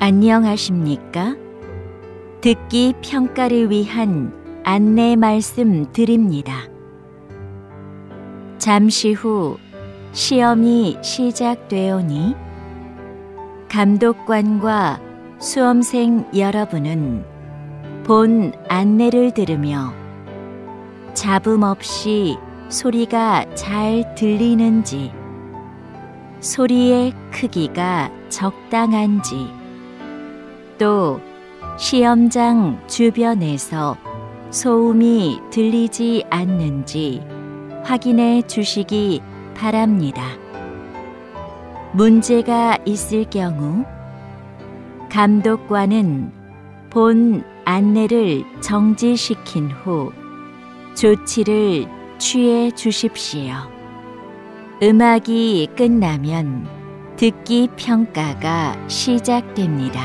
안녕하십니까? 듣기 평가를 위한 안내 말씀 드립니다. 잠시 후 시험이 시작되오니 감독관과 수험생 여러분은 본 안내를 들으며 잡음 없이 소리가 잘 들리는지, 소리의 크기가 적당한지, 또 시험장 주변에서 소음이 들리지 않는지 확인해 주시기 바랍니다. 문제가 있을 경우 감독관은 본 안내를 정지시킨 후 조치를 취해 주십시오. 음악이 끝나면 듣기 평가가 시작됩니다.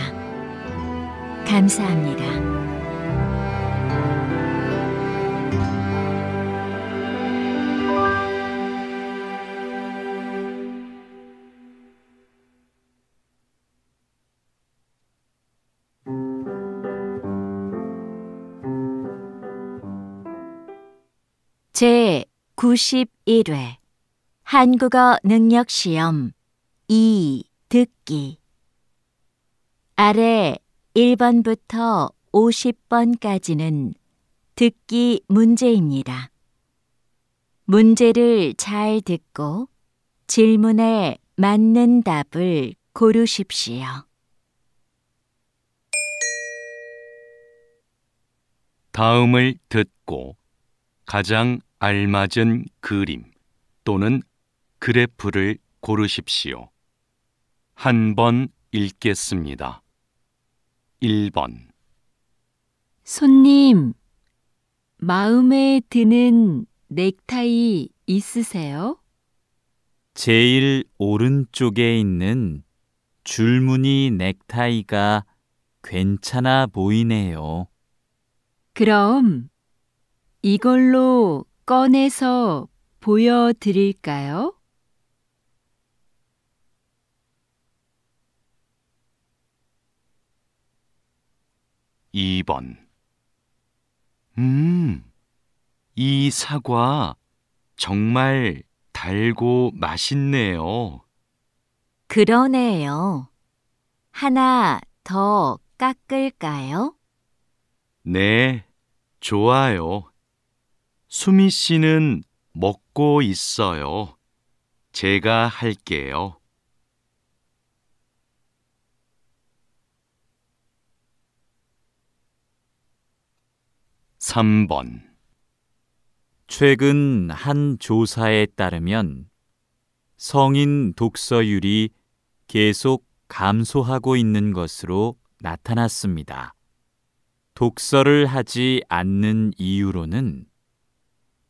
감사합니다. 제 91회 한국어 능력시험 2 듣기. 아래 1번부터 50번까지는 듣기 문제입니다. 문제를 잘 듣고 질문에 맞는 답을 고르십시오. 다음을 듣고 가장 알맞은 그림 또는 그래프를 고르십시오. 한 번 읽겠습니다. 1번. 손님, 마음에 드는 넥타이 있으세요? 제일 오른쪽에 있는 줄무늬 넥타이가 괜찮아 보이네요. 그럼 이걸로 꺼내서 보여드릴까요? 2번. 이 사과 정말 달고 맛있네요. 그러네요. 하나 더 깎을까요? 네, 좋아요. 수미 씨는 먹고 있어요. 제가 할게요. 3번. 최근 한 조사에 따르면 성인 독서율이 계속 감소하고 있는 것으로 나타났습니다. 독서를 하지 않는 이유로는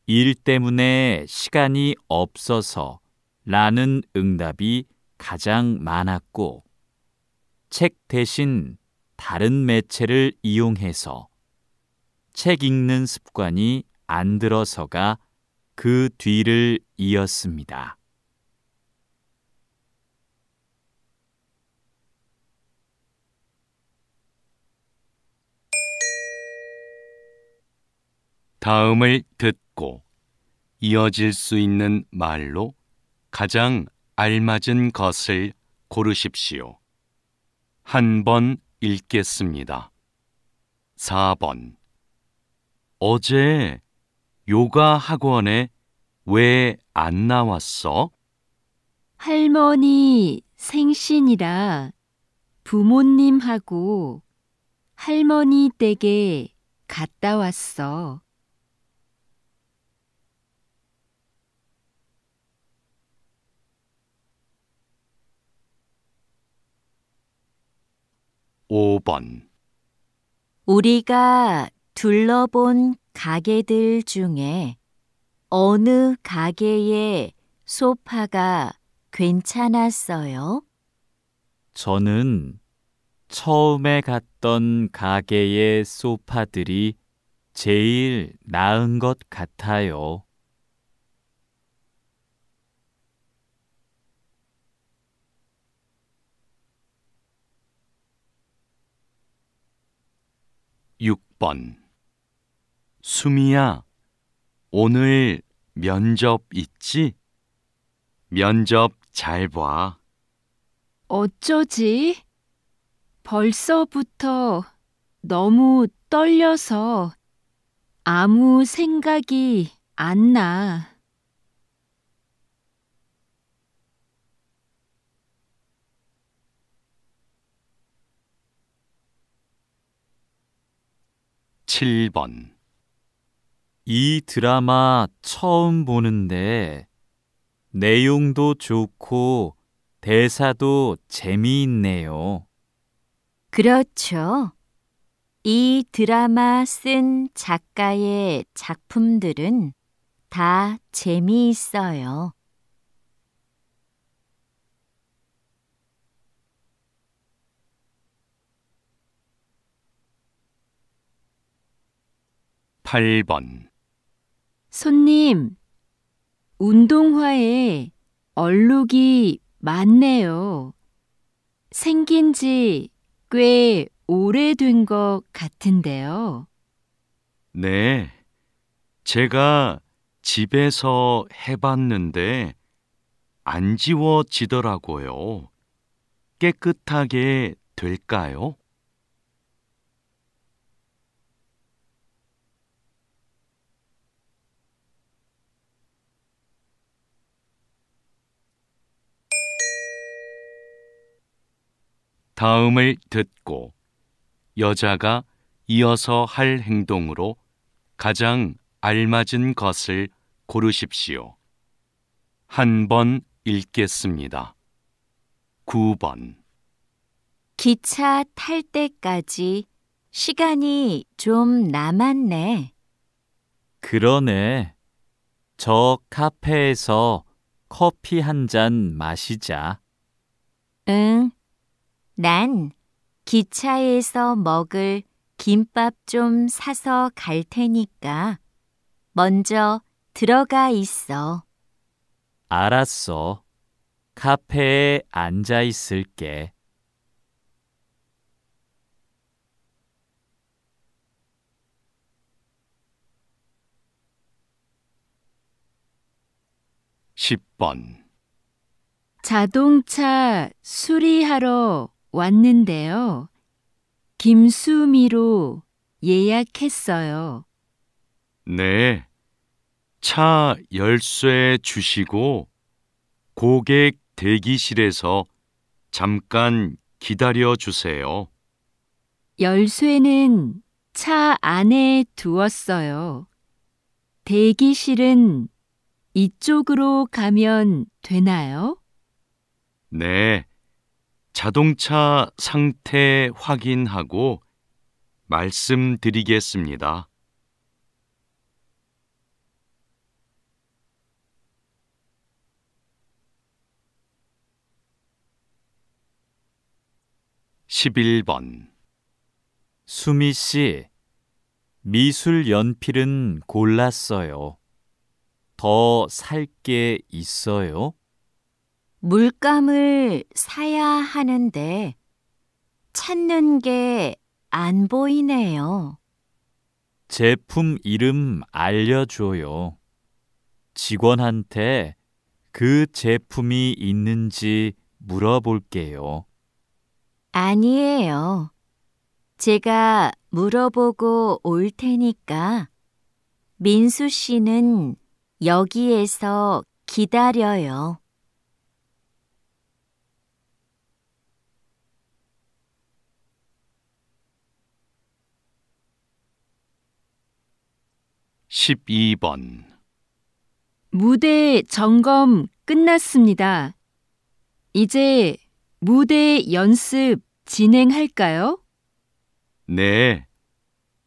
일 때문에 시간이 없어서 라는 응답이 가장 많았고, 책 대신 다른 매체를 이용해서 책 읽는 습관이 안 들어서가 그 뒤를 이었습니다. 다음을 듣고 이어질 수 있는 말로 가장 알맞은 것을 고르십시오. 한 번 읽겠습니다. 4번. 어제 요가 학원에 왜 안 나왔어? 할머니 생신이라 부모님하고 할머니 댁에 갔다 왔어. 5번. 우리가 둘러본 가게들 중에 어느 가게의 소파가 괜찮았어요? 저는 처음에 갔던 가게의 소파들이 제일 나은 것 같아요. 10번. 수미야, 오늘 면접 있지? 면접 잘 봐. 어쩌지? 벌써부터 너무 떨려서 아무 생각이 안 나. 7번. 이 드라마 처음 보는데 내용도 좋고 대사도 재미있네요. 그렇죠. 이 드라마 쓴 작가의 작품들은 다 재미있어요. 8번. 손님, 운동화에 얼룩이 많네요. 생긴 지 꽤 오래된 것 같은데요. 네, 제가 집에서 해봤는데 안 지워지더라고요. 깨끗하게 될까요? '다음을 듣고 여자가 이어서 할 행동으로 가장 알맞은 것을 고르십시오. 한 번 읽겠습니다. 9번. 기차 탈 때까지 시간이 좀 남았네. 그러네. 저 카페에서 커피 한 잔 마시자. 응, 난 기차에서 먹을 김밥 좀 사서 갈 테니까 먼저 들어가 있어. 알았어. 카페에 앉아 있을게. 10번. 자동차 수리하러 왔는데요. 김수미로 예약했어요. 네, 차 열쇠 주시고 고객 대기실에서 잠깐 기다려 주세요. 열쇠는 차 안에 두었어요. 대기실은 이쪽으로 가면 되나요? 네, 자동차 상태 확인하고 말씀드리겠습니다. 11번. 수미 씨, 미술 연필은 골랐어요. 더 살 게 있어요? 물감을 사야 하는데 찾는 게 안 보이네요. 제품 이름 알려줘요. 직원한테 그 제품이 있는지 물어볼게요. 아니에요. 제가 물어보고 올 테니까 민수 씨는 여기에서 기다려요. 12번. 무대 점검 끝났습니다. 이제 무대 연습 진행할까요? 네,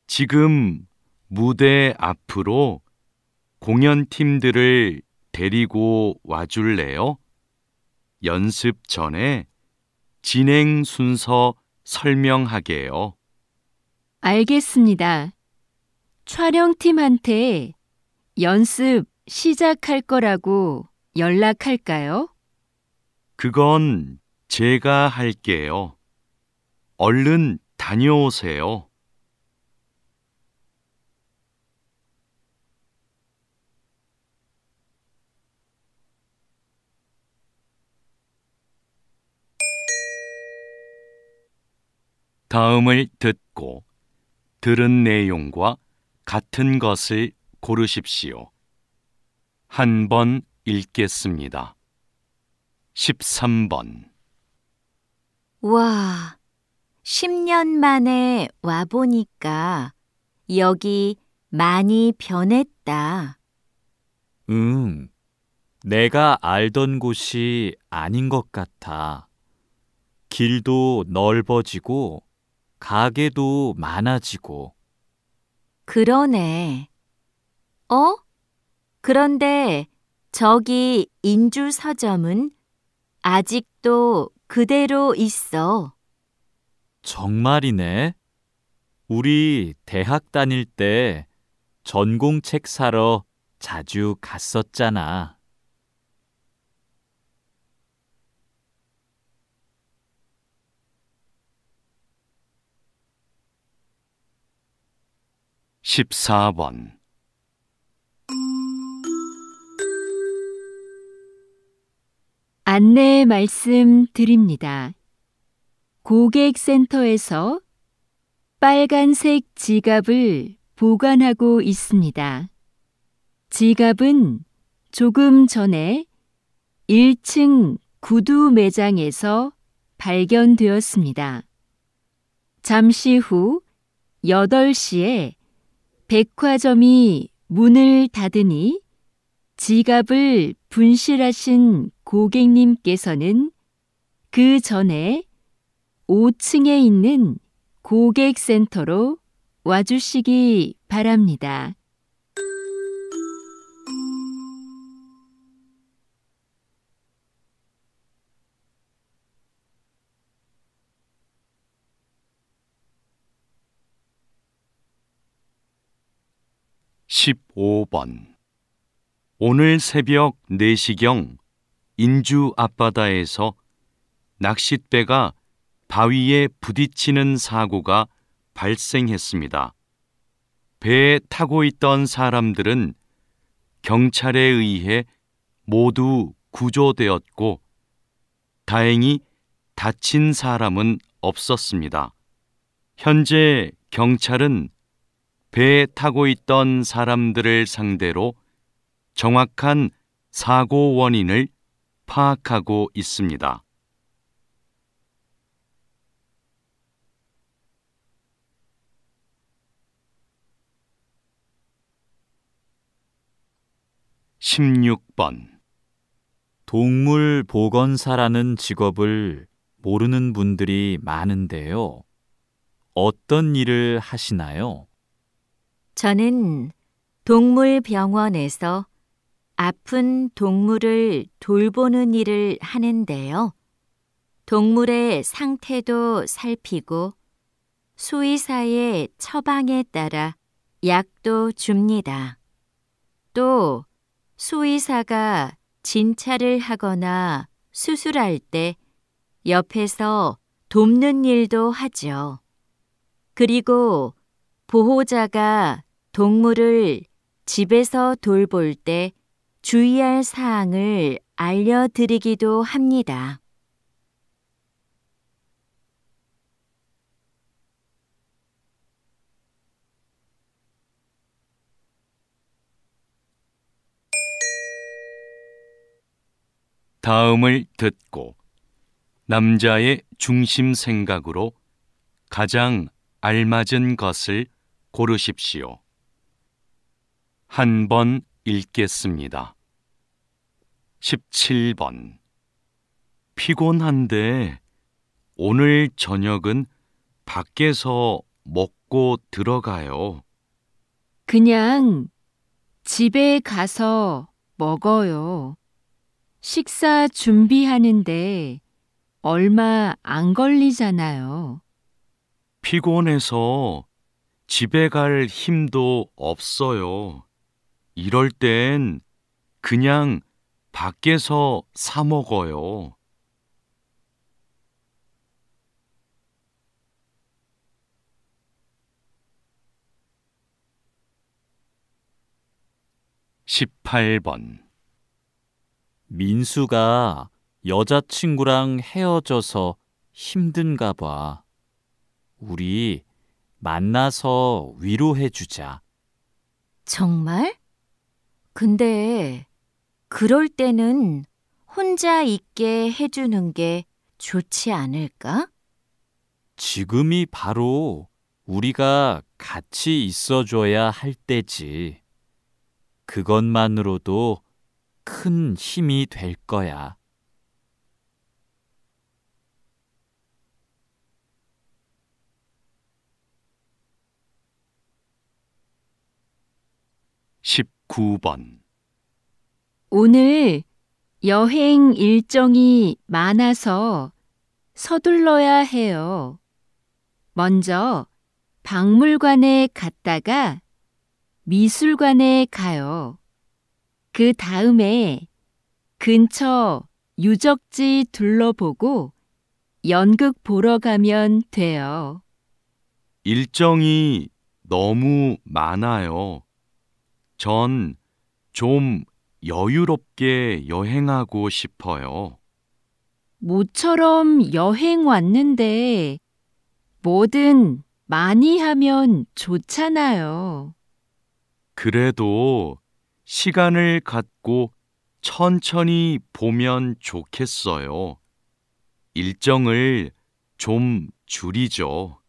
지금 무대 앞으로 공연팀들을 데리고 와줄래요? 연습 전에 진행 순서 설명하게요. 알겠습니다. 촬영팀한테 연습 시작할 거라고 연락할까요? 그건 제가 할게요. 얼른 다녀오세요. 다음을 듣고 들은 내용과 같은 것을 고르십시오. 한 번 읽겠습니다. 13번. 와, 10년 만에 와보니까 여기 많이 변했다. 응, 내가 알던 곳이 아닌 것 같아. 길도 넓어지고 가게도 많아지고. 그러네. 어? 그런데 저기 인주 서점은 아직도 그대로 있어. 정말이네. 우리 대학 다닐 때 전공책 사러 자주 갔었잖아. 14번. 안내 말씀 드립니다. 고객센터에서 빨간색 지갑을 보관하고 있습니다. 지갑은 조금 전에 1층 구두 매장에서 발견되었습니다. 잠시 후 8시에 백화점이 문을 닫으니 지갑을 분실하신 고객님께서는 그 전에 5층에 있는 고객센터로 와주시기 바랍니다. (15번) 오늘 새벽 4시경 인주 앞바다에서 낚싯배가 바위에 부딪히는 사고가 발생했습니다. 배에 타고 있던 사람들은 경찰에 의해 모두 구조되었고 다행히 다친 사람은 없었습니다. 현재 경찰은 배에 타고 있던 사람들을 상대로 정확한 사고 원인을 파악하고 있습니다. (16번) 동물 보건사라는 직업을 모르는 분들이 많은데요. 어떤 일을 하시나요? 저는 동물병원에서 아픈 동물을 돌보는 일을 하는데요. 동물의 상태도 살피고 수의사의 처방에 따라 약도 줍니다. 또 수의사가 진찰을 하거나 수술할 때 옆에서 돕는 일도 하죠. 그리고 보호자가 동물을 집에서 돌볼 때 주의할 사항을 알려드리기도 합니다. 다음을 듣고 남자의 중심 생각으로 가장 알맞은 것을 고르십시오. 한 번 읽겠습니다. 17번. 피곤한데 오늘 저녁은 밖에서 먹고 들어가요. 그냥 집에 가서 먹어요. 식사 준비하는데 얼마 안 걸리잖아요. 피곤해서 집에 갈 힘도 없어요. 이럴 땐 그냥 밖에서 사 먹어요. 18번. 민수가 여자친구랑 헤어져서 힘든가 봐. 우리 만나서 위로해 주자. 정말? 근데 그럴 때는 혼자 있게 해주는 게 좋지 않을까? 지금이 바로 우리가 같이 있어줘야 할 때지. 그것만으로도 큰 힘이 될 거야. (19번) 오늘 여행 일정이 많아서 서둘러야 해요. 먼저 박물관에 갔다가 미술관에 가요. 그 다음에 근처 유적지 둘러보고 연극 보러 가면 돼요. 일정이 너무 많아요. 전 좀 여유롭게 여행하고 싶어요. 모처럼 여행 왔는데 뭐든 많이 하면 좋잖아요. 그래도 시간을 갖고 천천히 보면 좋겠어요. 일정을 좀 줄이죠.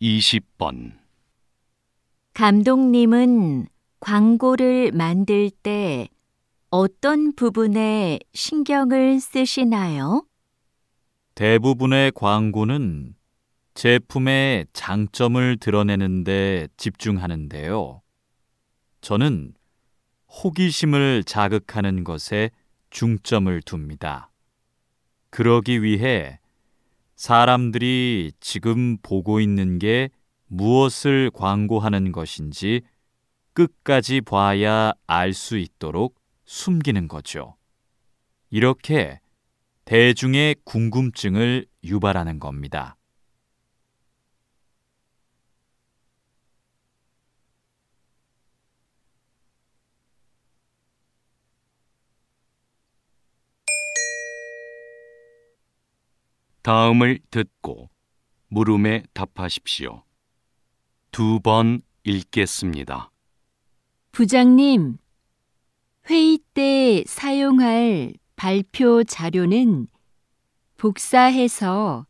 (20번) 감독님은 광고를 만들 때 어떤 부분에 신경을 쓰시나요? 대부분의 광고는 제품의 장점을 드러내는 데 집중하는데요. 저는 호기심을 자극하는 것에 중점을 둡니다. 그러기 위해 사람들이 지금 보고 있는 게 무엇을 광고하는 것인지 끝까지 봐야 알 수 있도록 숨기는 거죠. 이렇게 대중의 궁금증을 유발하는 겁니다. 다음을 듣고 물음에 답하십시오. 2번 읽겠습니다. 부장님, 회의 때 사용할 발표 자료는 복사해서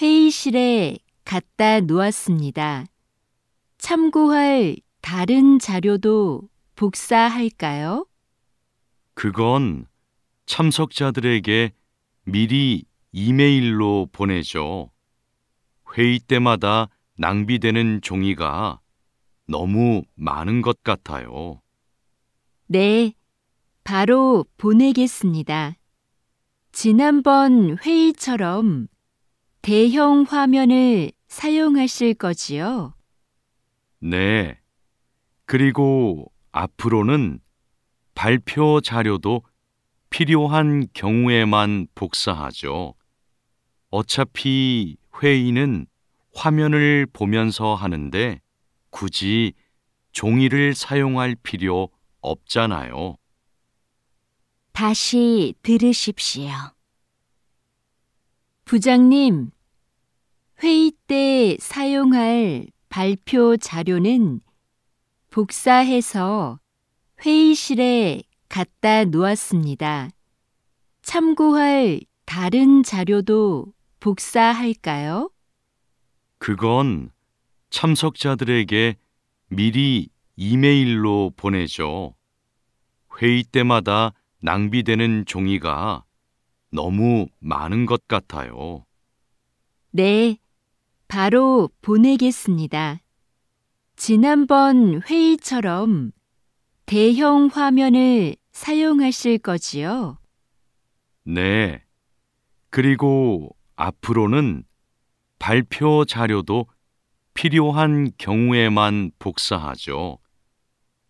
회의실에 갖다 놓았습니다. 참고할 다른 자료도 복사할까요? 그건 참석자들에게 미리 이메일로 보내죠. 회의 때마다 낭비되는 종이가 너무 많은 것 같아요. 네, 바로 보내겠습니다. 지난번 회의처럼 대형 화면을 사용하실 거지요? 네. 그리고 앞으로는 발표 자료도 필요한 경우에만 복사하죠. 어차피 회의는 화면을 보면서 하는데 굳이 종이를 사용할 필요 없잖아요. 다시 들으십시오. 부장님, 회의 때 사용할 발표 자료는 복사해서 회의실에 갖다 놓았습니다. 참고할 다른 자료도 복사할까요? 그건 참석자들에게 미리 이메일로 보내죠. 회의 때마다 낭비되는 종이가 너무 많은 것 같아요. 네, 바로 보내겠습니다. 지난번 회의처럼 대형 화면을 사용하실 거지요? 네. 그리고 앞으로는 발표 자료도 필요한 경우에만 복사하죠.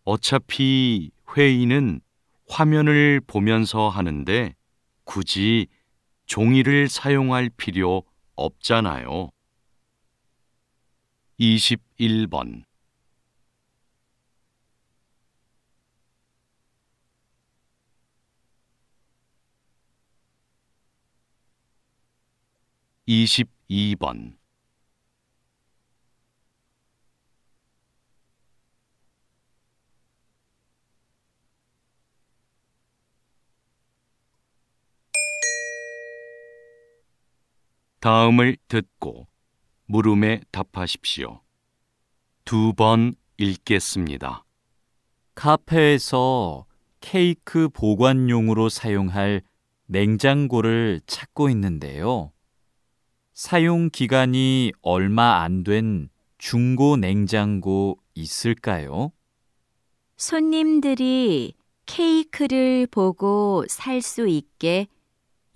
어차피 회의는 화면을 보면서 하는데 굳이 종이를 사용할 필요 없잖아요. 21번 22번. 다음을 듣고 물음에 답하십시오. 2번 읽겠습니다. 카페에서 케이크 보관용으로 사용할 냉장고를 찾고 있는데요. 사용 기간이 얼마 안 된 중고 냉장고 있을까요? 손님들이 케이크를 보고 살 수 있게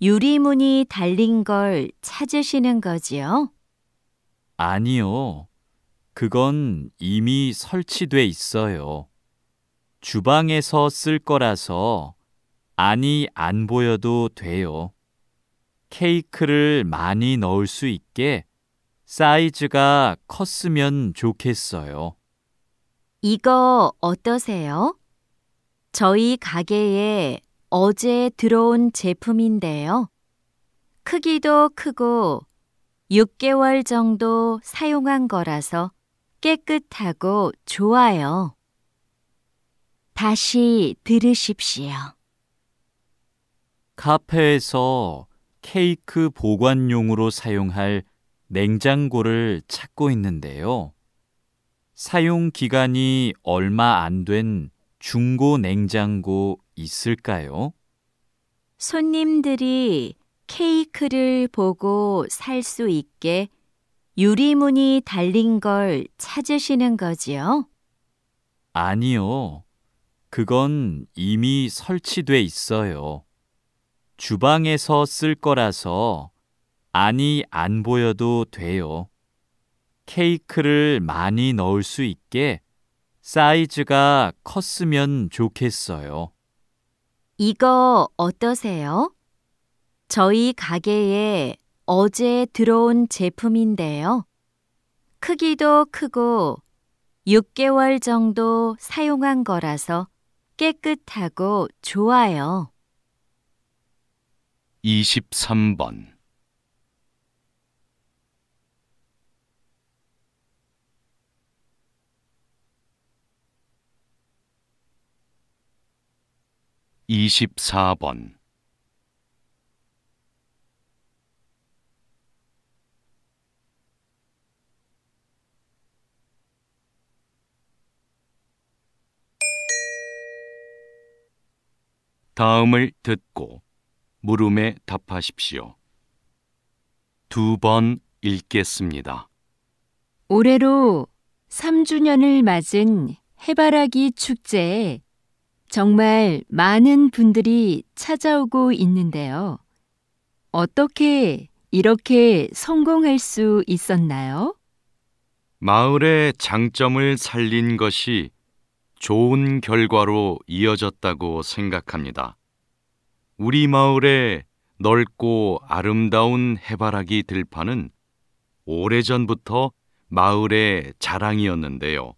유리문이 달린 걸 찾으시는 거지요? 아니요. 그건 이미 설치돼 있어요. 주방에서 쓸 거라서 안이 안 보여도 돼요. 케이크를 많이 넣을 수 있게 사이즈가 컸으면 좋겠어요. 이거 어떠세요? 저희 가게에 어제 들어온 제품인데요. 크기도 크고 6개월 정도 사용한 거라서 깨끗하고 좋아요. 다시 들으십시오. 카페에서 케이크 보관용으로 사용할 냉장고를 찾고 있는데요. 사용 기간이 얼마 안 된 중고 냉장고 있을까요? 손님들이 케이크를 보고 살 수 있게 유리문이 달린 걸 찾으시는 거지요? 아니요. 그건 이미 설치돼 있어요. 주방에서 쓸 거라서 안이 안 보여도 돼요. 케이크를 많이 넣을 수 있게 사이즈가 컸으면 좋겠어요. 이거 어떠세요? 저희 가게에 어제 들어온 제품인데요. 크기도 크고 6개월 정도 사용한 거라서 깨끗하고 좋아요. 23번. (24번) 다음을 듣고 물음에 답하십시오. 2번 읽겠습니다. 올해로 3주년을 맞은 해바라기 축제에 정말 많은 분들이 찾아오고 있는데요. 어떻게 이렇게 성공할 수 있었나요? 마을의 장점을 살린 것이 좋은 결과로 이어졌다고 생각합니다. 우리 마을의 넓고 아름다운 해바라기 들판은 오래전부터 마을의 자랑이었는데요.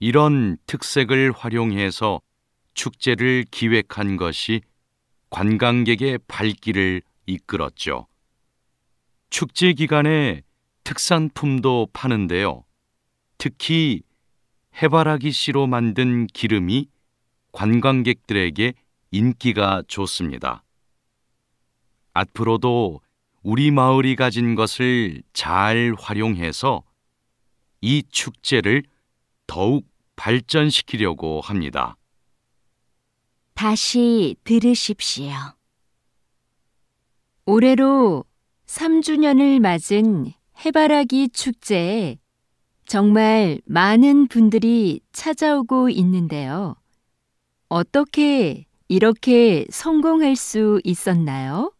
이런 특색을 활용해서 축제를 기획한 것이 관광객의 발길을 이끌었죠. 축제 기간에 특산품도 파는데요. 특히 해바라기 씨로 만든 기름이 관광객들에게 인기가 좋습니다. 앞으로도 우리 마을이 가진 것을 잘 활용해서 이 축제를 더욱 발전시키려고 합니다. 다시 들으십시오. 올해로 3주년을 맞은 해바라기 축제에 정말 많은 분들이 찾아오고 있는데요. 어떻게 이렇게 성공할 수 있었나요?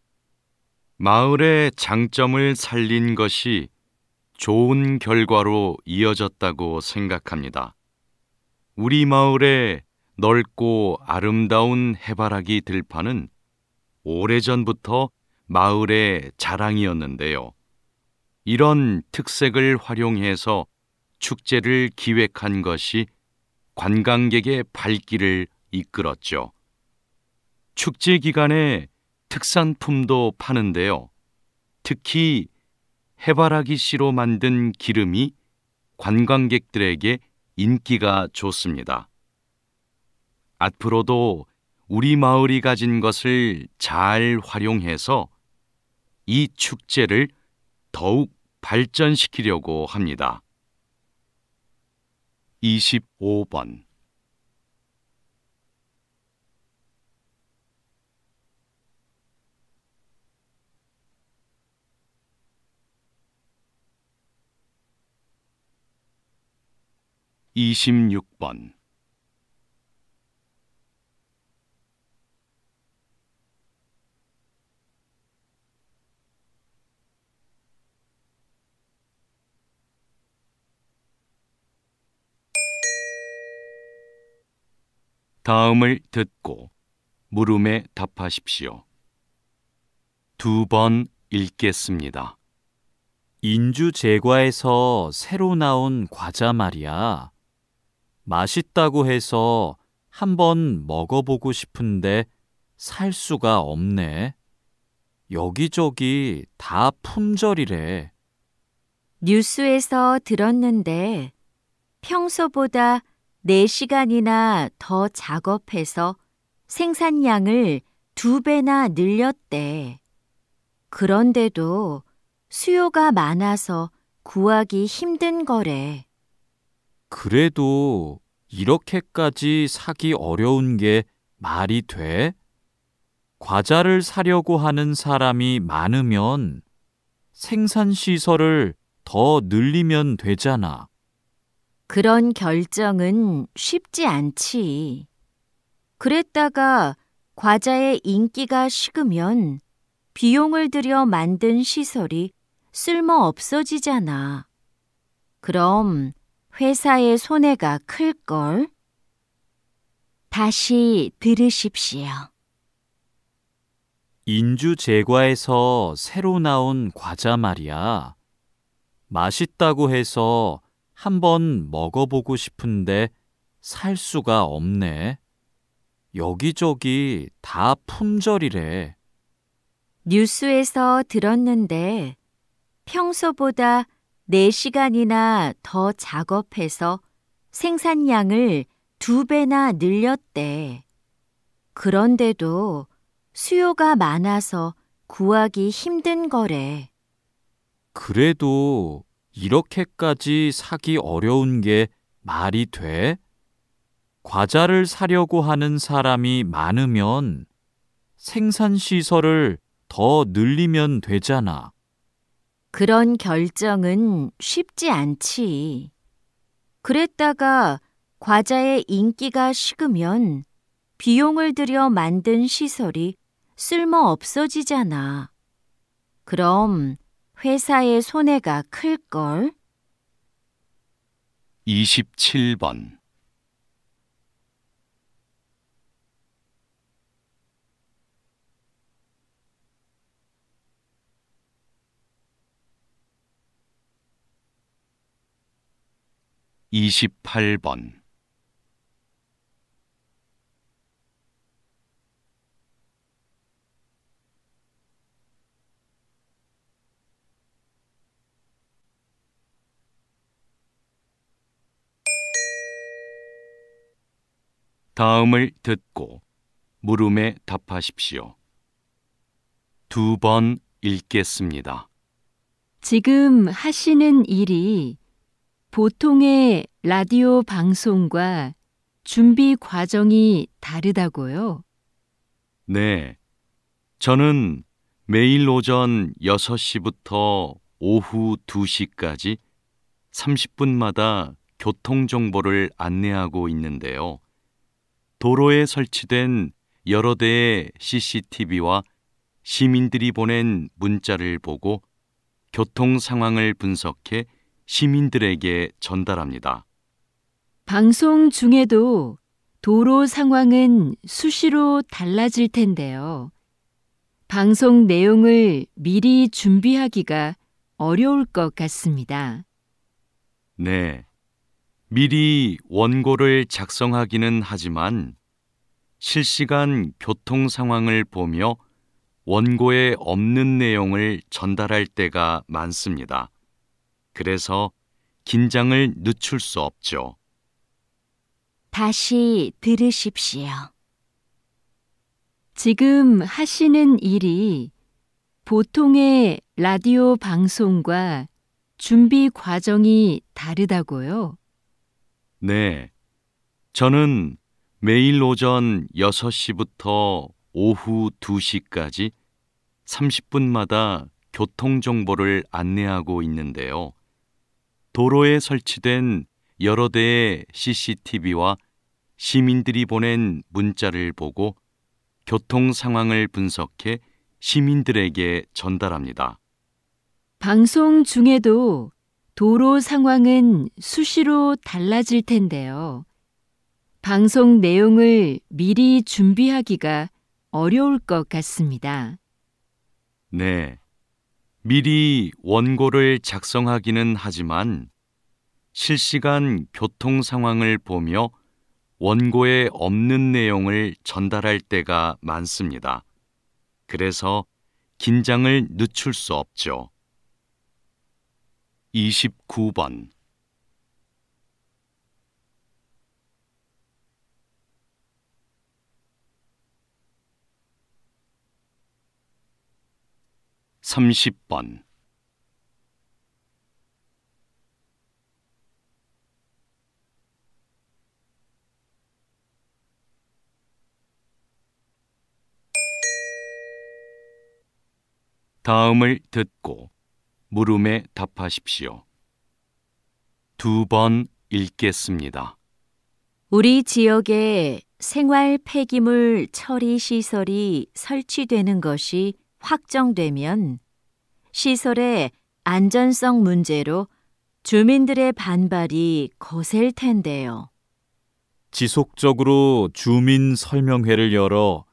마을의 장점을 살린 것이 좋은 결과로 이어졌다고 생각합니다. 우리 마을의 넓고 아름다운 해바라기 들판은 오래전부터 마을의 자랑이었는데요. 이런 특색을 활용해서 축제를 기획한 것이 관광객의 발길을 이끌었죠. 축제 기간에 특산품도 파는데요. 특히 해바라기 씨로 만든 기름이 관광객들에게 인기가 좋습니다. 앞으로도 우리 마을이 가진 것을 잘 활용해서 이 축제를 더욱 발전시키려고 합니다. 25번 26번 다음을 듣고 물음에 답하십시오. 2번 읽겠습니다. 인주 제과에서 새로 나온 과자 말이야. 맛있다고 해서 한번 먹어보고 싶은데 살 수가 없네. 여기저기 다 품절이래. 뉴스에서 들었는데 평소보다 4시간이나 더 작업해서 생산량을 2배나 늘렸대. 그런데도 수요가 많아서 구하기 힘든 거래. 그래도 이렇게까지 사기 어려운 게 말이 돼? 과자를 사려고 하는 사람이 많으면 생산시설을 더 늘리면 되잖아. 그런 결정은 쉽지 않지. 그랬다가 과자의 인기가 식으면 비용을 들여 만든 시설이 쓸모 없어지잖아. 그럼 회사의 손해가 클걸? 다시 들으십시오. 인주 제과에서 새로 나온 과자 말이야. 맛있다고 해서 한번 먹어보고 싶은데 살 수가 없네. 여기저기 다 품절이래. 뉴스에서 들었는데 평소보다 4시간이나 더 작업해서 생산량을 2배나 늘렸대. 그런데도 수요가 많아서 구하기 힘든 거래. 그래도 이렇게까지 사기 어려운 게 말이 돼? 과자를 사려고 하는 사람이 많으면 생산시설을 더 늘리면 되잖아. 그런 결정은 쉽지 않지. 그랬다가 과자의 인기가 식으면 비용을 들여 만든 시설이 쓸모 없어지잖아. 그럼 회사의 손해가 클걸? 27번 28번 다음을 듣고 물음에 답하십시오. 2번 읽겠습니다. 지금 하시는 일이 보통의 라디오 방송과 준비 과정이 다르다고요? 네, 저는 매일 오전 6시부터 오후 2시까지 30분마다 교통정보를 안내하고 있는데요. 도로에 설치된 여러 대의 CCTV와 시민들이 보낸 문자를 보고 교통 상황을 분석해 시민들에게 전달합니다. 방송 중에도 도로 상황은 수시로 달라질 텐데요. 방송 내용을 미리 준비하기가 어려울 것 같습니다. 네, 미리 원고를 작성하기는 하지만 실시간 교통 상황을 보며 원고에 없는 내용을 전달할 때가 많습니다. 그래서 긴장을 늦출 수 없죠. 다시 들으십시오. 지금 하시는 일이 보통의 라디오 방송과 준비 과정이 다르다고요? 네. 저는 매일 오전 6시부터 오후 2시까지 30분마다 교통정보를 안내하고 있는데요. 도로에 설치된 여러 대의 CCTV와 시민들이 보낸 문자를 보고 교통 상황을 분석해 시민들에게 전달합니다. 방송 중에도 도로 상황은 수시로 달라질 텐데요. 방송 내용을 미리 준비하기가 어려울 것 같습니다. 네. 미리 원고를 작성하기는 하지만 실시간 교통 상황을 보며 원고에 없는 내용을 전달할 때가 많습니다. 그래서 긴장을 늦출 수 없죠. 29번. (30번) 다음을 듣고 물음에 답하십시오. 2번 읽겠습니다. 우리 지역에 생활 폐기물 처리 시설이 설치되는 것이 확정되면 시설의 안전성 문제로 주민들의 반발이 거셀 텐데요. 지속적으로 주민 설명회를 열어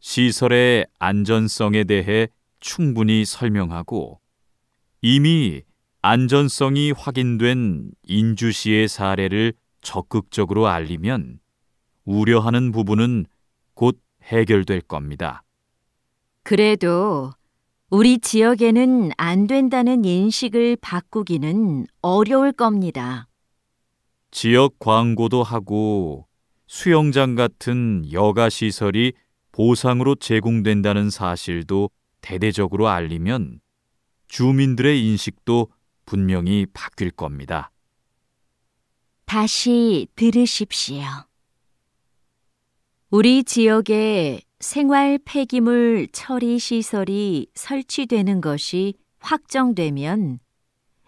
시설의 안전성에 대해 충분히 설명하고 이미 안전성이 확인된 인주시의 사례를 적극적으로 알리면 우려하는 부분은 곧 해결될 겁니다. 그래도 우리 지역에는 안 된다는 인식을 바꾸기는 어려울 겁니다. 지역 광고도 하고 수영장 같은 여가 시설이 보상으로 제공된다는 사실도 대대적으로 알리면 주민들의 인식도 분명히 바뀔 겁니다. 다시 들으십시오. 우리 지역에 생활 폐기물 처리 시설이 설치되는 것이 확정되면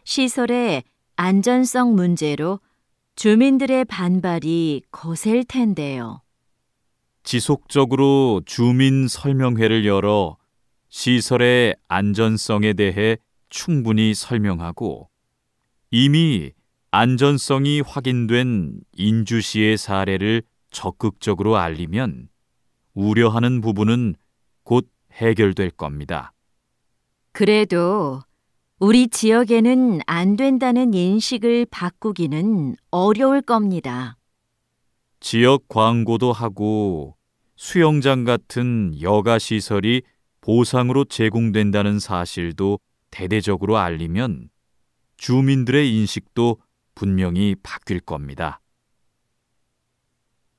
시설의 안전성 문제로 주민들의 반발이 거셀 텐데요. 지속적으로 주민 설명회를 열어 시설의 안전성에 대해 충분히 설명하고 이미 안전성이 확인된 인주시의 사례를 적극적으로 알리면 우려하는 부분은 곧 해결될 겁니다. 그래도 우리 지역에는 안 된다는 인식을 바꾸기는 어려울 겁니다. 지역 광고도 하고 수영장 같은 여가 시설이 보상으로 제공된다는 사실도 대대적으로 알리면 주민들의 인식도 분명히 바뀔 겁니다.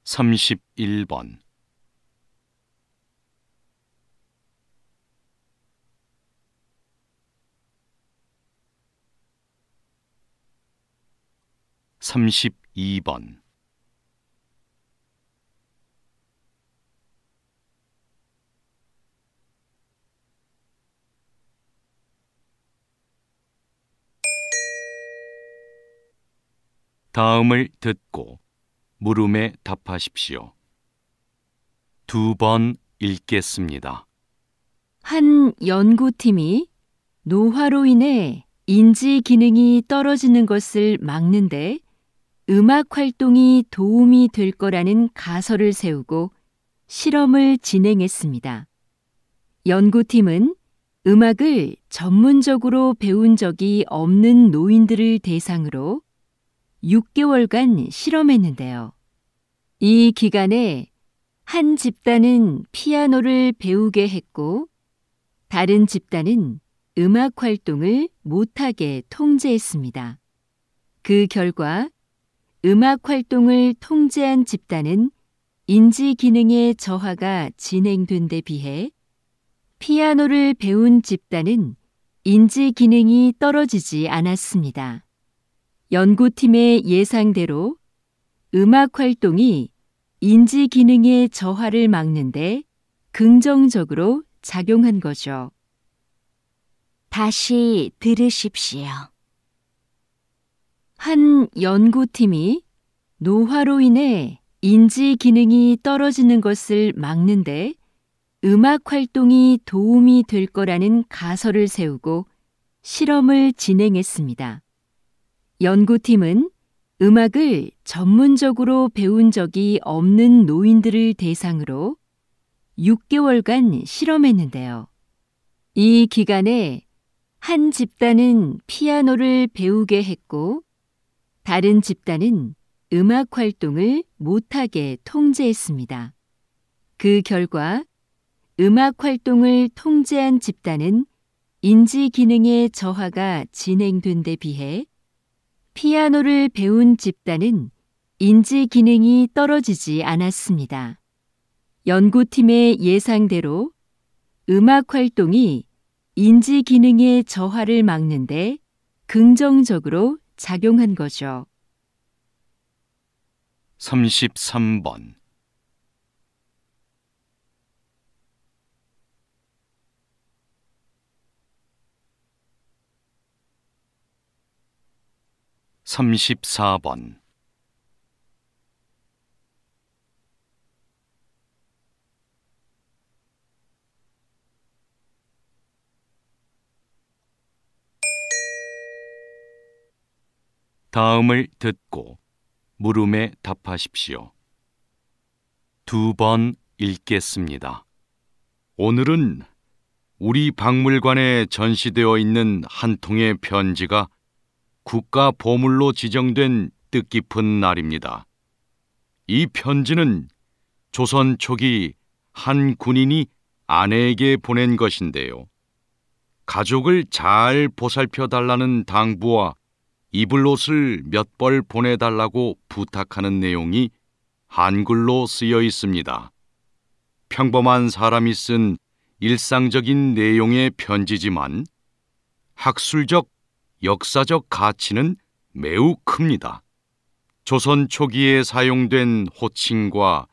31번. (32번) 다음을 듣고 물음에 답하십시오. 2번 읽겠습니다. 한 연구팀이 노화로 인해 인지 기능이 떨어지는 것을 막는데 음악 활동이 도움이 될 거라는 가설을 세우고 실험을 진행했습니다. 연구팀은 음악을 전문적으로 배운 적이 없는 노인들을 대상으로 6개월간 실험했는데요. 이 기간에 한 집단은 피아노를 배우게 했고 다른 집단은 음악 활동을 못하게 통제했습니다. 그 결과 음악 활동을 통제한 집단은 인지 기능의 저하가 진행된 데 비해 피아노를 배운 집단은 인지 기능이 떨어지지 않았습니다. 연구팀의 예상대로 음악 활동이 인지 기능의 저하를 막는데 긍정적으로 작용한 거죠. 다시 들으십시오. 한 연구팀이 노화로 인해 인지 기능이 떨어지는 것을 막는데 음악 활동이 도움이 될 거라는 가설을 세우고 실험을 진행했습니다. 연구팀은 음악을 전문적으로 배운 적이 없는 노인들을 대상으로 6개월간 실험했는데요. 이 기간에 한 집단은 피아노를 배우게 했고 다른 집단은 음악 활동을 못하게 통제했습니다. 그 결과 음악 활동을 통제한 집단은 인지 기능의 저하가 진행된 데 비해 피아노를 배운 집단은 인지 기능이 떨어지지 않았습니다. 연구팀의 예상대로 음악 활동이 인지 기능의 저하를 막는데 긍정적으로 작용한 거죠. 33번. 삼십사 번. 다음을 듣고 물음에 답하십시오. 2번 읽겠습니다. 오늘은 우리 박물관에 전시되어 있는 한 통의 편지가 국가 보물로 지정된 뜻깊은 날입니다. 이 편지는 조선 초기 한 군인이 아내에게 보낸 것인데요. 가족을 잘 보살펴 달라는 당부와 입을 옷을 몇 벌 보내달라고 부탁하는 내용이 한글로 쓰여 있습니다. 평범한 사람이 쓴 일상적인 내용의 편지지만 학술적, 역사적 가치는 매우 큽니다. 조선 초기에 사용된 호칭과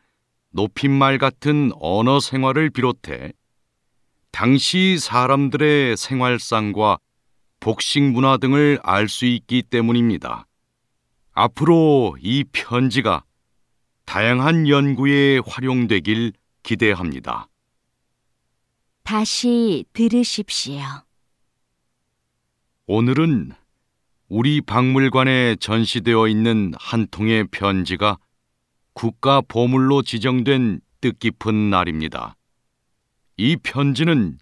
높임말 같은 언어 생활을 비롯해 당시 사람들의 생활상과 복식 문화 등을 알 수 있기 때문입니다. 앞으로 이 편지가 다양한 연구에 활용되길 기대합니다. 다시 들으십시오. 오늘은 우리 박물관에 전시되어 있는 한 통의 편지가 국가 보물로 지정된 뜻깊은 날입니다. 이 편지는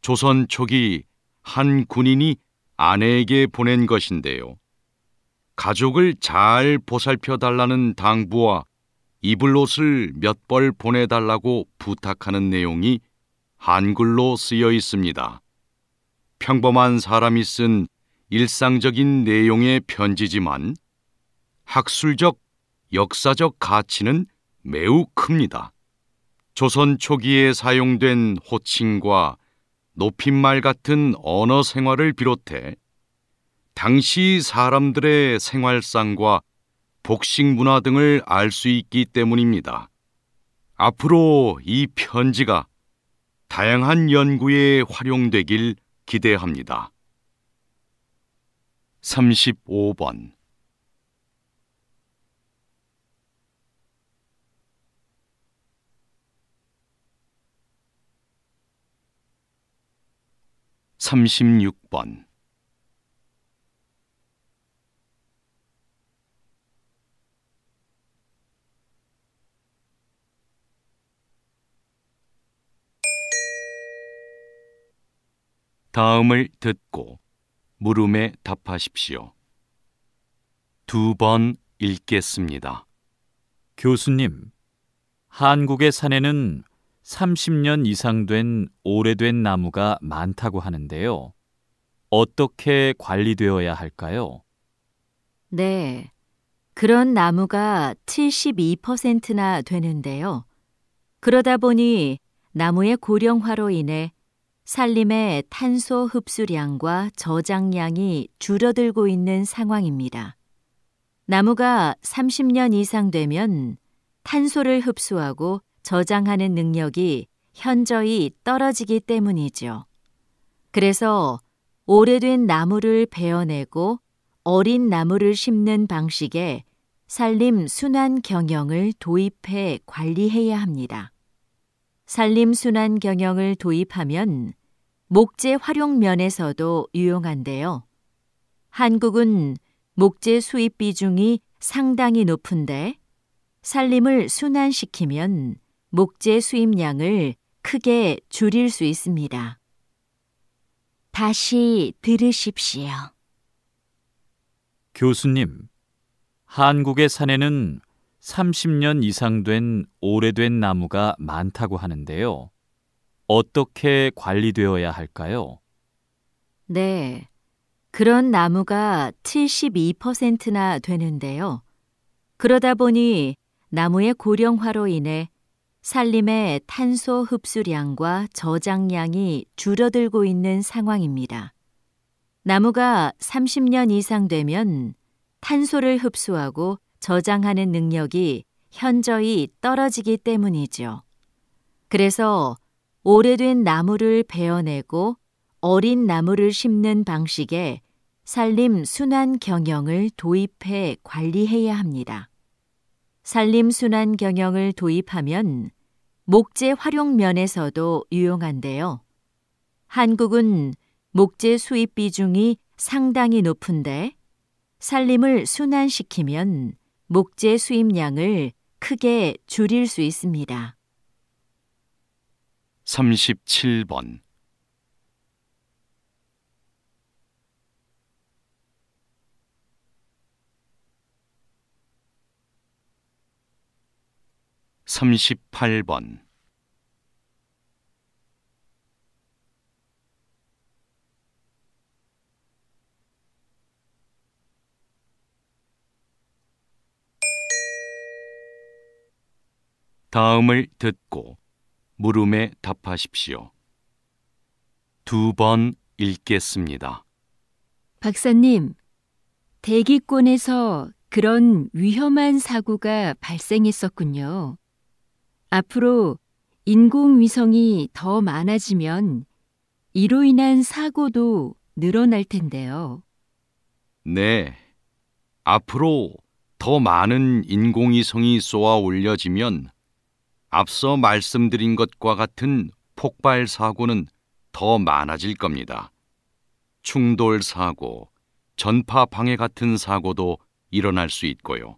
조선 초기 한 군인이 아내에게 보낸 것인데요. 가족을 잘 보살펴 달라는 당부와 입을 옷을 몇 벌 보내달라고 부탁하는 내용이 한글로 쓰여 있습니다. 평범한 사람이 쓴 일상적인 내용의 편지지만 학술적, 역사적 가치는 매우 큽니다. 조선 초기에 사용된 호칭과 높임말 같은 언어 생활을 비롯해 당시 사람들의 생활상과 복식 문화 등을 알 수 있기 때문입니다. 앞으로 이 편지가 다양한 연구에 활용되길 기대합니다. 35번. 삼십육 번. 다음을 듣고 물음에 답하십시오. 2번 읽겠습니다. 교수님, 한국의 산에는 30년 이상 된 오래된 나무가 많다고 하는데요. 어떻게 관리되어야 할까요? 네. 그런 나무가 72%나 되는데요. 그러다 보니 나무의 고령화로 인해 산림의 탄소 흡수량과 저장량이 줄어들고 있는 상황입니다. 나무가 30년 이상 되면 탄소를 흡수하고 저장하는 능력이 현저히 떨어지기 때문이죠. 그래서 오래된 나무를 베어내고 어린 나무를 심는 방식의 산림 순환 경영을 도입해 관리해야 합니다. 산림 순환 경영을 도입하면 목재 활용 면에서도 유용한데요. 한국은 목재 수입 비중이 상당히 높은데 산림을 순환시키면 목재 수입량을 크게 줄일 수 있습니다. 다시 들으십시오. 교수님, 한국의 산에는 30년 이상 된 오래된 나무가 많다고 하는데요. 어떻게 관리되어야 할까요? 네. 그런 나무가 72%나 되는데요. 그러다 보니 나무의 고령화로 인해 산림의 탄소 흡수량과 저장량이 줄어들고 있는 상황입니다. 나무가 30년 이상 되면 탄소를 흡수하고 저장하는 능력이 현저히 떨어지기 때문이죠. 그래서 오래된 나무를 베어내고 어린 나무를 심는 방식의 산림 순환 경영을 도입해 관리해야 합니다. 산림 순환 경영을 도입하면 목재 활용 면에서도 유용한데요. 한국은 목재 수입 비중이 상당히 높은데 산림을 순환시키면 목재 수입량을 크게 줄일 수 있습니다. 37번. (38번) 다음을 듣고 물음에 답하십시오. 2번 읽겠습니다. 박사님, 대기권에서 그런 위험한 사고가 발생했었군요. 앞으로 인공위성이 더 많아지면 이로 인한 사고도 늘어날 텐데요. 네, 앞으로 더 많은 인공위성이 쏘아 올려지면 앞서 말씀드린 것과 같은 폭발 사고는 더 많아질 겁니다. 충돌 사고, 전파 방해 같은 사고도 일어날 수 있고요.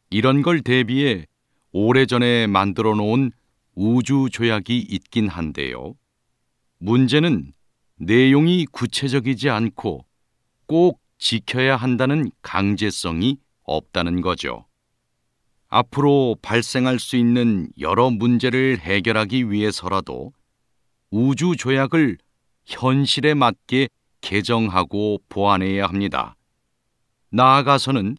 이런 걸 대비해 오래전에 만들어 놓은 우주 조약이 있긴 한데요. 문제는 내용이 구체적이지 않고 꼭 지켜야 한다는 강제성이 없다는 거죠. 앞으로 발생할 수 있는 여러 문제를 해결하기 위해서라도 우주 조약을 현실에 맞게 개정하고 보완해야 합니다. 나아가서는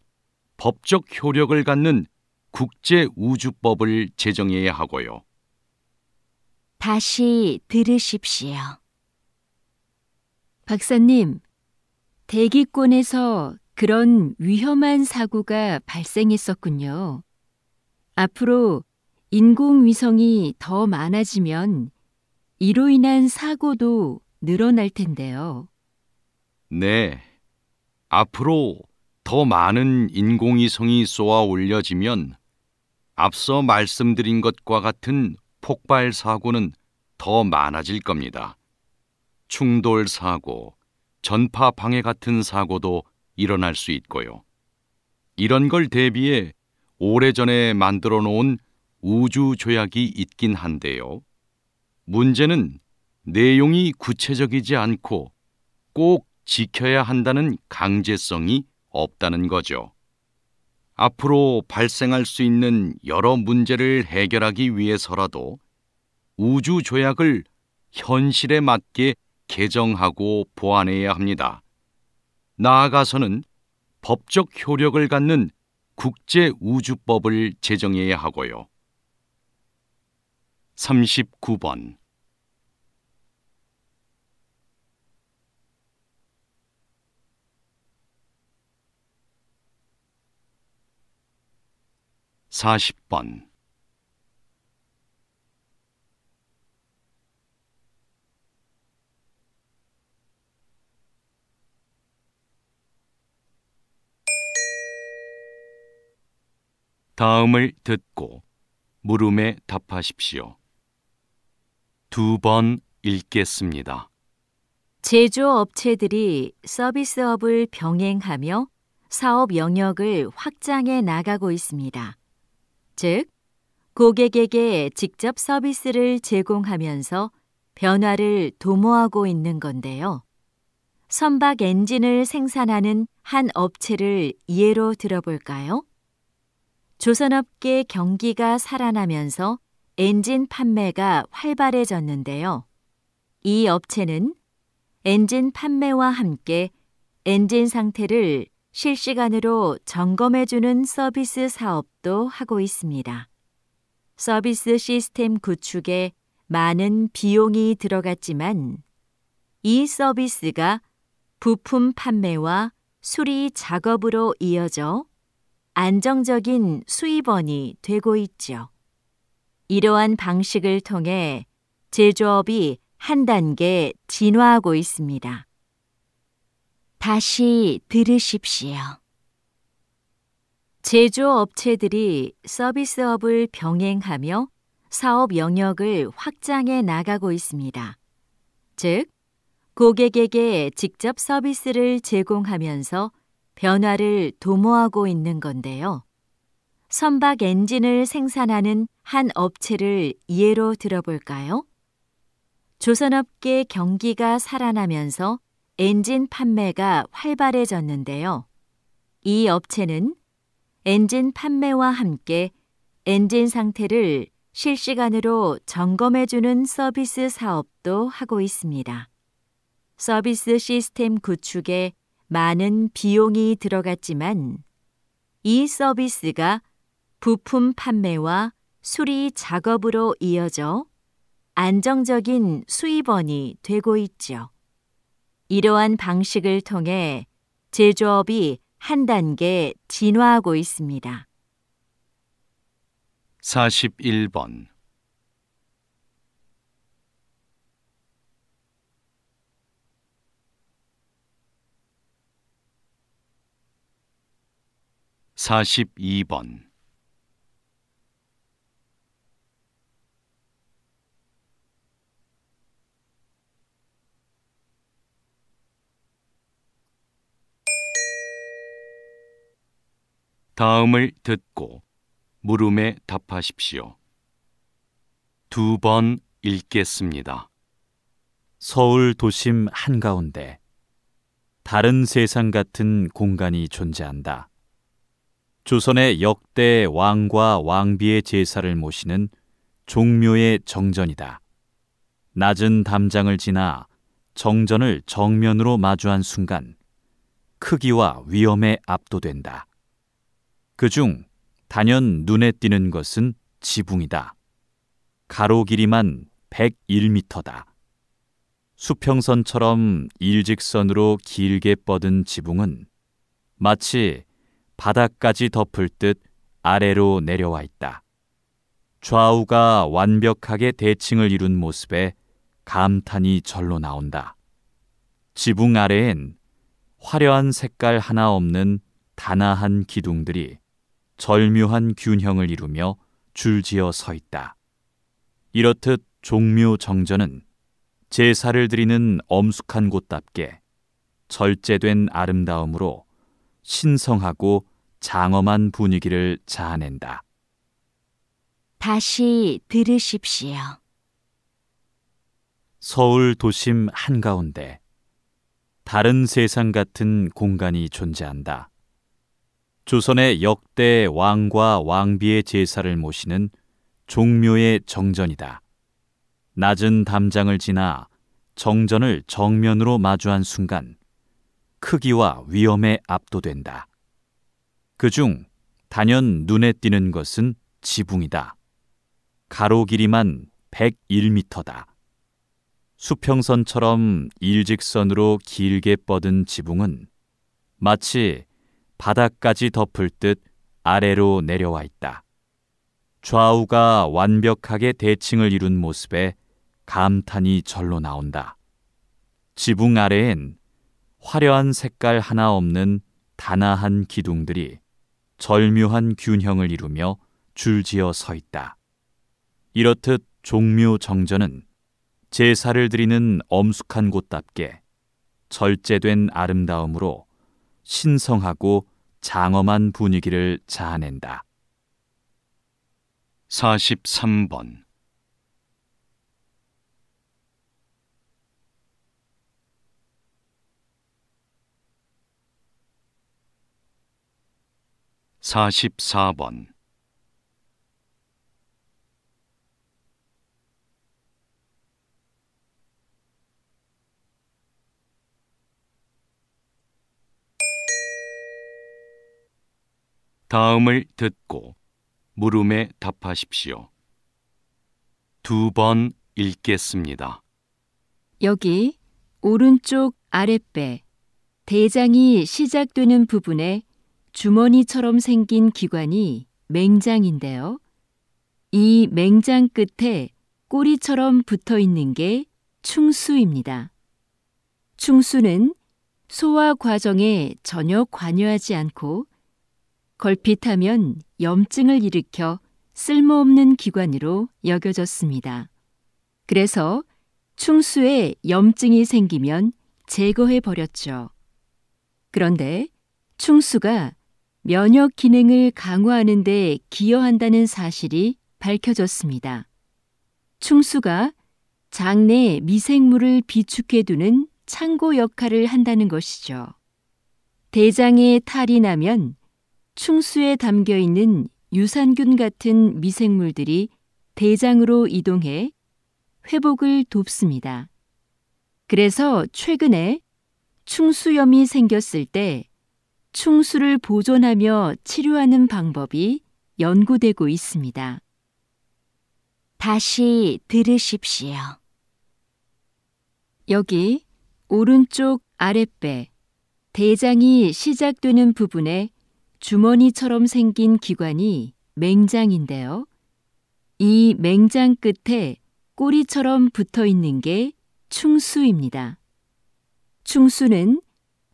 법적 효력을 갖는 국제우주법을 제정해야 하고요. 다시 들으십시오. 박사님, 대기권에서 그런 위험한 사고가 발생했었군요. 앞으로 인공위성이 더 많아지면 이로 인한 사고도 늘어날 텐데요. 네, 앞으로 더 많은 인공위성이 쏘아 올려지면 앞서 말씀드린 것과 같은 폭발 사고는 더 많아질 겁니다. 충돌 사고, 전파 방해 같은 사고도 일어날 수 있고요. 이런 걸 대비해 오래전에 만들어 놓은 우주 조약이 있긴 한데요. 문제는 내용이 구체적이지 않고 꼭 지켜야 한다는 강제성이 없다는 거죠. 앞으로 발생할 수 있는 여러 문제를 해결하기 위해서라도 우주 조약을 현실에 맞게 개정하고 보완해야 합니다. 나아가서는 법적 효력을 갖는 국제우주법을 제정해야 하고요. 39번 40번 '다음을 듣고 물음에 답하십시오. 2번 읽겠습니다. 제조업체들이 서비스업을 병행하며 사업 영역을 확장해 나가고 있습니다. 즉, 고객에게 직접 서비스를 제공하면서 변화를 도모하고 있는 건데요. 선박 엔진을 생산하는 한 업체를 예로 들어볼까요? 조선업계 경기가 살아나면서 엔진 판매가 활발해졌는데요. 이 업체는 엔진 판매와 함께 엔진 상태를 실시간으로 점검해주는 서비스 사업도 하고 있습니다. 서비스 시스템 구축에 많은 비용이 들어갔지만 이 서비스가 부품 판매와 수리 작업으로 이어져 안정적인 수입원이 되고 있죠. 이러한 방식을 통해 제조업이 한 단계 진화하고 있습니다. 다시 들으십시오. 제조업체들이 서비스업을 병행하며 사업 영역을 확장해 나가고 있습니다. 즉, 고객에게 직접 서비스를 제공하면서 변화를 도모하고 있는 건데요. 선박 엔진을 생산하는 한 업체를 예로 들어볼까요? 조선업계 경기가 살아나면서 엔진 판매가 활발해졌는데요. 이 업체는 엔진 판매와 함께 엔진 상태를 실시간으로 점검해주는 서비스 사업도 하고 있습니다. 서비스 시스템 구축에 많은 비용이 들어갔지만 이 서비스가 부품 판매와 수리 작업으로 이어져 안정적인 수입원이 되고 있죠. 이러한 방식을 통해 제조업이 한 단계 진화하고 있습니다. 41번 42번 '다음을 듣고 물음에 답하십시오. 2번 읽겠습니다. 서울 도심 한가운데 다른 세상 같은 공간이 존재한다. 조선의 역대 왕과 왕비의 제사를 모시는 종묘의 정전이다. 낮은 담장을 지나 정전을 정면으로 마주한 순간 크기와 위험에 압도된다. 그중 단연 눈에 띄는 것은 지붕이다. 가로 길이만 101m다. 수평선처럼 일직선으로 길게 뻗은 지붕은 마치 바닥까지 덮을 듯 아래로 내려와 있다. 좌우가 완벽하게 대칭을 이룬 모습에 감탄이 절로 나온다. 지붕 아래엔 화려한 색깔 하나 없는 단아한 기둥들이 절묘한 균형을 이루며 줄지어 서 있다. 이렇듯 종묘 정전은 제사를 드리는 엄숙한 곳답게 절제된 아름다움으로 신성하고 장엄한 분위기를 자아낸다. 다시 들으십시오. 서울 도심 한가운데 다른 세상 같은 공간이 존재한다. 조선의 역대 왕과 왕비의 제사를 모시는 종묘의 정전이다. 낮은 담장을 지나 정전을 정면으로 마주한 순간 크기와 위험에 압도된다. 그중 단연 눈에 띄는 것은 지붕이다. 가로 길이만 101m다. 수평선처럼 일직선으로 길게 뻗은 지붕은 마치 바닥까지 덮을 듯 아래로 내려와 있다. 좌우가 완벽하게 대칭을 이룬 모습에 감탄이 절로 나온다. 지붕 아래엔 화려한 색깔 하나 없는 단아한 기둥들이 절묘한 균형을 이루며 줄지어 서 있다. 이렇듯 종묘 정전은 제사를 드리는 엄숙한 곳답게 절제된 아름다움으로 신성하고 장엄한 분위기를 자아낸다. 43번 44번 다음을 듣고 물음에 답하십시오. 2번 읽겠습니다. 여기 오른쪽 아랫배, 대장이 시작되는 부분에 주머니처럼 생긴 기관이 맹장인데요. 이 맹장 끝에 꼬리처럼 붙어 있는 게 충수입니다. 충수는 소화 과정에 전혀 관여하지 않고 걸핏하면 염증을 일으켜 쓸모없는 기관으로 여겨졌습니다. 그래서 충수에 염증이 생기면 제거해 버렸죠. 그런데 충수가 면역 기능을 강화하는 데 기여한다는 사실이 밝혀졌습니다. 충수가 장내 미생물을 비축해두는 창고 역할을 한다는 것이죠. 대장에 탈이 나면 충수에 담겨있는 유산균 같은 미생물들이 대장으로 이동해 회복을 돕습니다. 그래서 최근에 충수염이 생겼을 때 충수를 보존하며 치료하는 방법이 연구되고 있습니다. 다시 들으십시오. 여기 오른쪽 아랫배, 대장이 시작되는 부분에 주머니처럼 생긴 기관이 맹장인데요. 이 맹장 끝에 꼬리처럼 붙어 있는 게 충수입니다. 충수는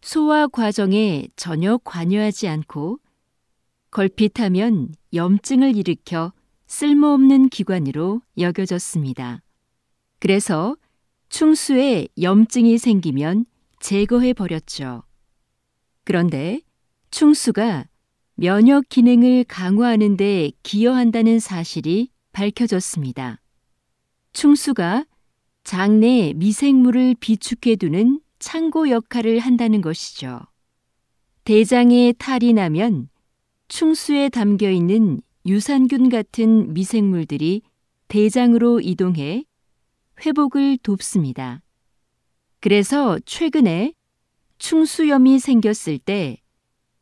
소화 과정에 전혀 관여하지 않고 걸핏하면 염증을 일으켜 쓸모없는 기관으로 여겨졌습니다. 그래서 충수에 염증이 생기면 제거해 버렸죠. 그런데 충수가 면역 기능을 강화하는 데 기여한다는 사실이 밝혀졌습니다. 충수가 장내 미생물을 비축해두는 창고 역할을 한다는 것이죠. 대장에 탈이 나면 충수에 담겨있는 유산균 같은 미생물들이 대장으로 이동해 회복을 돕습니다. 그래서 최근에 충수염이 생겼을 때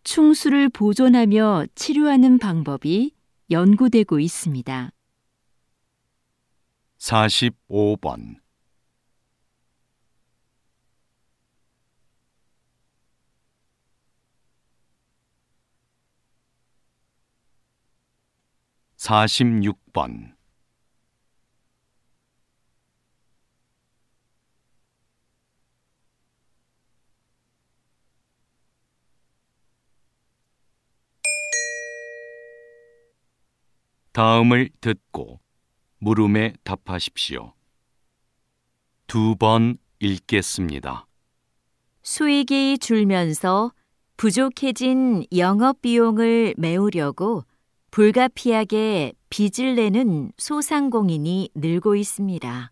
충수를 보존하며 치료하는 방법이 연구되고 있습니다. 45번 46번 다음을 듣고 물음에 답하십시오. 2번 읽겠습니다. 수익이 줄면서 부족해진 영업 비용을 메우려고 불가피하게 빚을 내는 소상공인이 늘고 있습니다.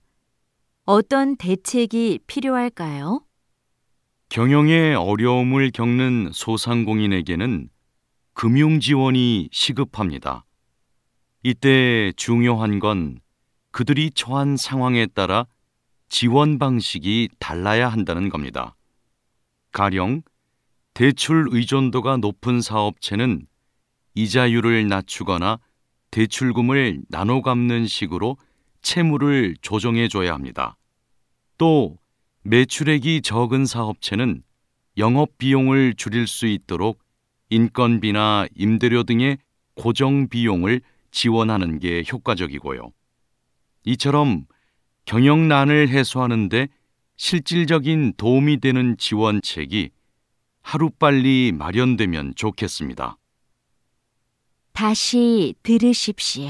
어떤 대책이 필요할까요? 경영에 어려움을 겪는 소상공인에게는 금융 지원이 시급합니다. 이때 중요한 건 그들이 처한 상황에 따라 지원 방식이 달라야 한다는 겁니다. 가령 대출 의존도가 높은 사업체는 이자율을 낮추거나 대출금을 나눠 갚는 식으로 채무를 조정해 줘야 합니다. 또 매출액이 적은 사업체는 영업 비용을 줄일 수 있도록 인건비나 임대료 등의 고정 비용을 지원하는 게 효과적이고요. 이처럼 경영난을 해소하는 데 실질적인 도움이 되는 지원책이 하루빨리 마련되면 좋겠습니다. 다시 들으십시오.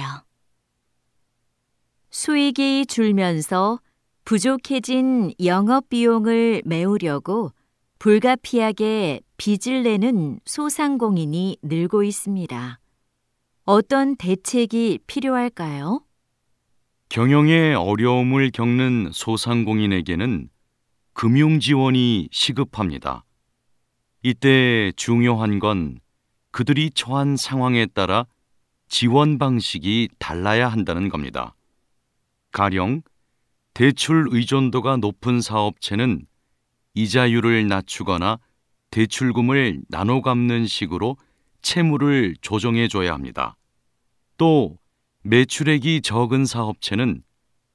수익이 줄면서 부족해진 영업 비용을 메우려고 불가피하게 빚을 내는 소상공인이 늘고 있습니다. 어떤 대책이 필요할까요? 경영에 어려움을 겪는 소상공인에게는 금융 지원이 시급합니다. 이때 중요한 건 그들이 처한 상황에 따라 지원 방식이 달라야 한다는 겁니다. 가령 대출 의존도가 높은 사업체는 이자율을 낮추거나 대출금을 나눠 갚는 식으로 채무를 조정해 줘야 합니다. 또 매출액이 적은 사업체는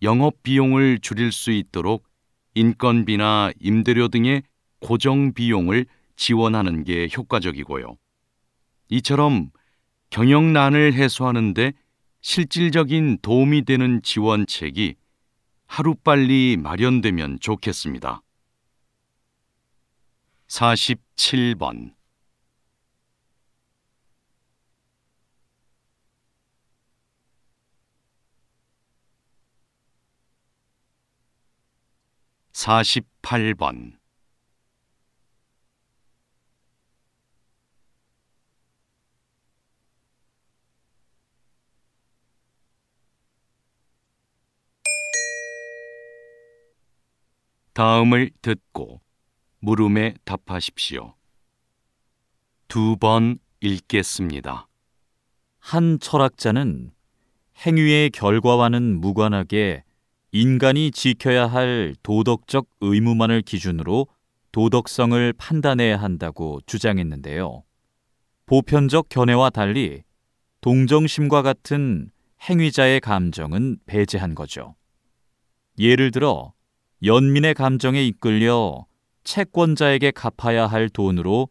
영업 비용을 줄일 수 있도록 인건비나 임대료 등의 고정 비용을 지원하는 게 효과적이고요. 이처럼 경영난을 해소하는 데 실질적인 도움이 되는 지원책이 하루빨리 마련되면 좋겠습니다. 47번 48번 다음을 듣고 물음에 답하십시오. 2번 읽겠습니다. 한 철학자는 행위의 결과와는 무관하게 인간이 지켜야 할 도덕적 의무만을 기준으로 도덕성을 판단해야 한다고 주장했는데요. 보편적 견해와 달리 동정심과 같은 행위자의 감정은 배제한 거죠. 예를 들어 연민의 감정에 이끌려 채권자에게 갚아야 할 돈으로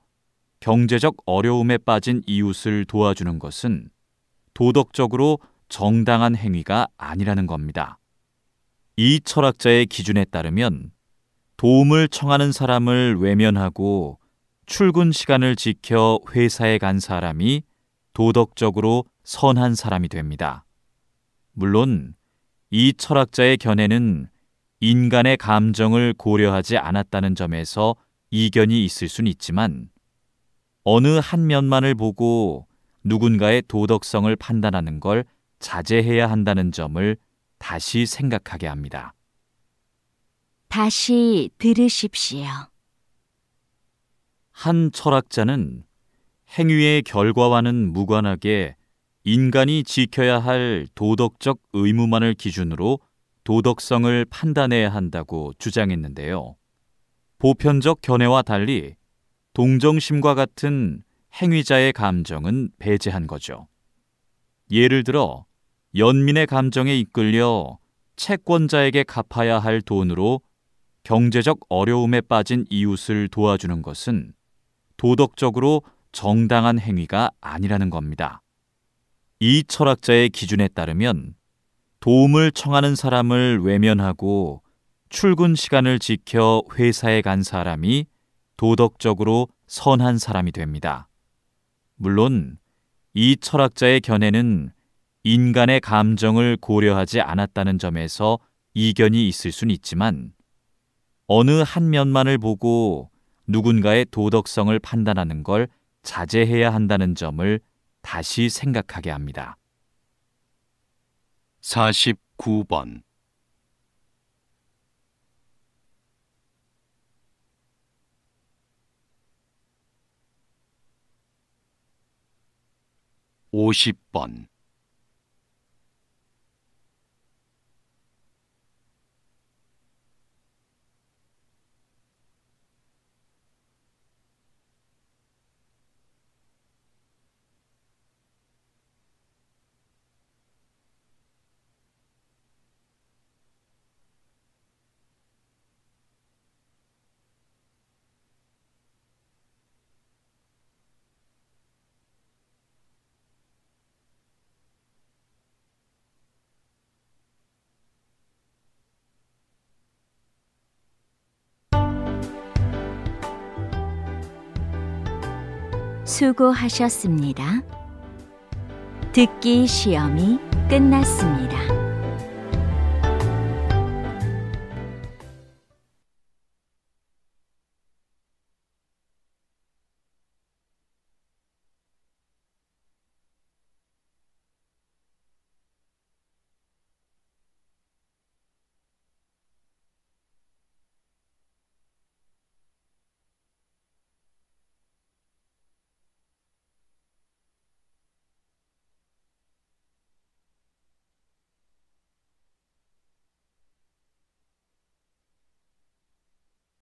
경제적 어려움에 빠진 이웃을 도와주는 것은 도덕적으로 정당한 행위가 아니라는 겁니다. 이 철학자의 기준에 따르면 도움을 청하는 사람을 외면하고 출근 시간을 지켜 회사에 간 사람이 도덕적으로 선한 사람이 됩니다. 물론 이 철학자의 견해는 인간의 감정을 고려하지 않았다는 점에서 이견이 있을 순 있지만 어느 한 면만을 보고 누군가의 도덕성을 판단하는 걸 자제해야 한다는 점을 다시 생각하게 합니다. 다시 들으십시오. 한 철학자는 행위의 결과와는 무관하게 인간이 지켜야 할 도덕적 의무만을 기준으로 도덕성을 판단해야 한다고 주장했는데요. 보편적 견해와 달리 동정심과 같은 행위자의 감정은 배제한 거죠. 예를 들어 연민의 감정에 이끌려 채권자에게 갚아야 할 돈으로 경제적 어려움에 빠진 이웃을 도와주는 것은 도덕적으로 정당한 행위가 아니라는 겁니다. 이 철학자의 기준에 따르면 도움을 청하는 사람을 외면하고 출근 시간을 지켜 회사에 간 사람이 도덕적으로 선한 사람이 됩니다. 물론 이 철학자의 견해는 인간의 감정을 고려하지 않았다는 점에서 이견이 있을 순 있지만 어느 한 면만을 보고 누군가의 도덕성을 판단하는 걸 자제해야 한다는 점을 다시 생각하게 합니다. 49번 50번 수고하셨습니다. 듣기 시험이 끝났습니다.